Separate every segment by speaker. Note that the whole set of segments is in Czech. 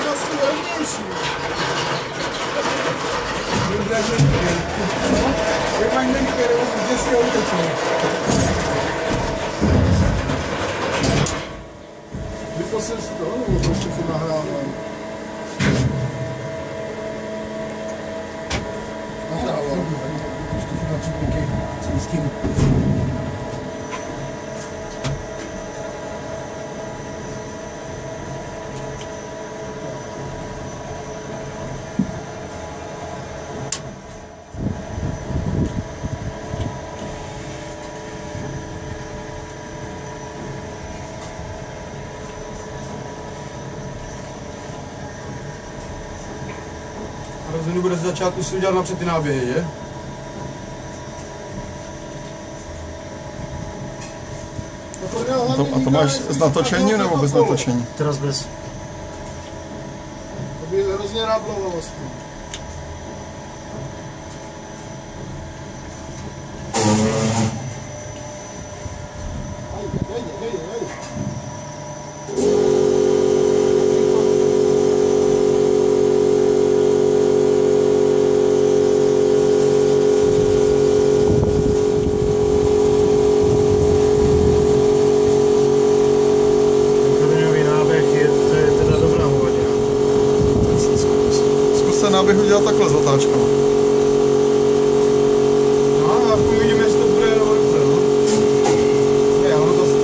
Speaker 1: vlastně levnější. Jak mají některé, kde si ho utečne. Vyposil si to, nebo to ještě furt nahrávám? Nahrávám. Ještě furt na četníky cíským.
Speaker 2: Rozhodně bude z začátku si udělat napřed ty náběhy, je?
Speaker 3: A to máš s natočením nebo bez natočení?
Speaker 4: Teraz bez.
Speaker 1: To by hrozně ráblovalo vlastně.
Speaker 3: Bych udělal takhle s otáčkama.
Speaker 2: No, a uvidíme, jestli to bude nebo nebude, no. Ne, ono to bude.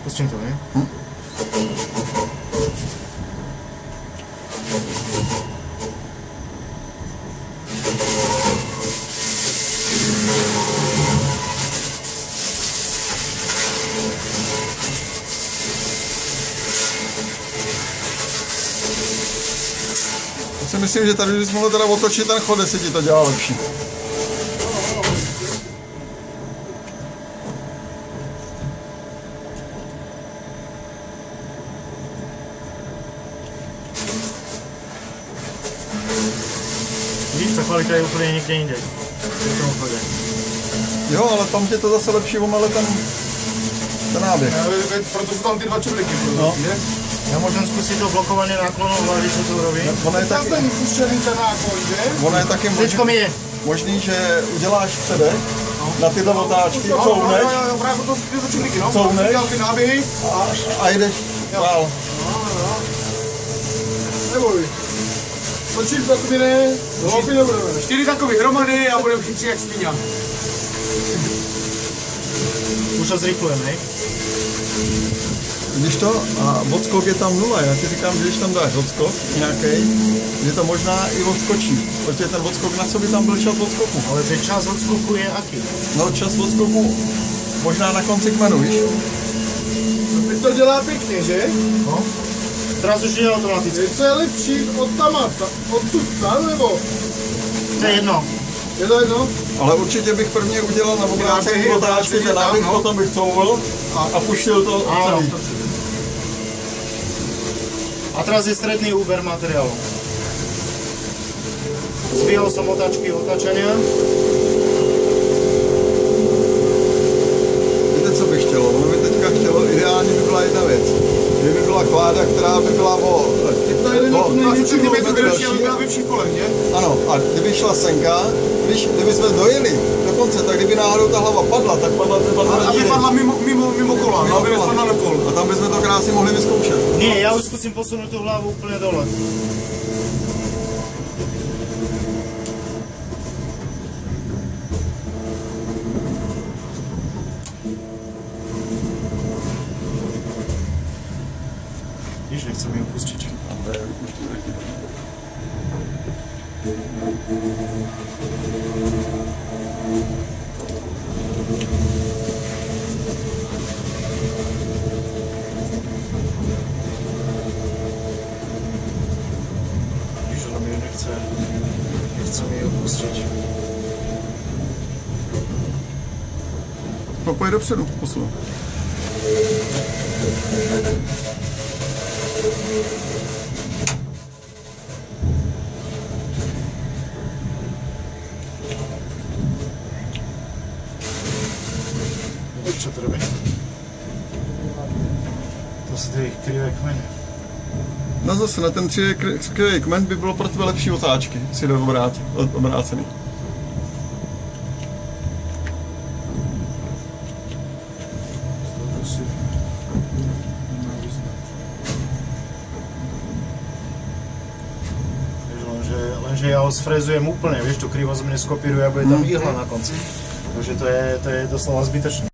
Speaker 4: Pustím to, ne?
Speaker 3: Já si myslím, že tady bys mohl teda otočit ten chod, jestli ti to dělá lepší.
Speaker 4: Víš, ta kvalita je úplně někde jinde.
Speaker 3: Jo, ale tam ti to zase lepší omele ten náběh.
Speaker 2: Proto jsou tam ty dva čudliky,
Speaker 3: no.
Speaker 4: Já můžu zkusit to blokovaný náklonou hlavy, co to robí.
Speaker 3: Ono je taky, ono je taky možný, že uděláš předek na tyhle otáčky, couvneš, a jdeš dál.
Speaker 1: Neboj. Točíš takový ne, hloupý nebudeme.
Speaker 2: 4 takový hromady a budeme chytři jak svíňa.
Speaker 4: Už to zrychlujeme, ne?
Speaker 3: Když to, a odskok je tam 0, já ti říkám, že když tam dáš odskok nějaký, že to možná i odskočí, protože ten odskok, na co by tam byl čas odskoku?
Speaker 4: Ale ten čas odskoku je aký?
Speaker 3: No čas odskoku možná na konci kmenu, víš?
Speaker 1: Teď to dělá pěkně, že?
Speaker 4: No. Teraz už je automaticky.
Speaker 1: Co je lepší od tamata, odsud tam nebo?
Speaker 4: To je jedno.
Speaker 1: Je to jedno?
Speaker 3: Ale určitě bych prvně udělal na obrácení otáčky, ten náběh, potom bych couvl a puštil to celý.
Speaker 4: A teraz je stredný úber materiálu. Zvíjal som otáčky otáčania.
Speaker 3: Víte, co bych chtělo? Ono by teďka chtělo, ideálně by byla jedna věc. Kdyby byla kláda, která by byla o 30 km delší. Ano, a kdyby šla senka, kdyby jsme dojeli dokonce, tak kdyby náhodou ta hlava padla, tak padla by padla na díry.
Speaker 2: Aby padla mimo kola, no, aby nespadla na kol.
Speaker 3: A tam bychom to krásně mohli vyzkoušet.
Speaker 4: Nie, já už zkusím posunout tu hlavu úplně dole. Víš, nechcem ji opustit.
Speaker 3: Pojď dopředu, posun.
Speaker 4: Co to robí? To jsou ty krivé kmeny.
Speaker 3: No zase na ten 3 krivý kmen by bylo pro tebe lepší otáčky, si jde obrácený.
Speaker 4: Lenže já ho sfrezujem úplně, víš, tu krivost mě skopíruje a bude tam ihla na konci. Takže to je doslova zbytečné.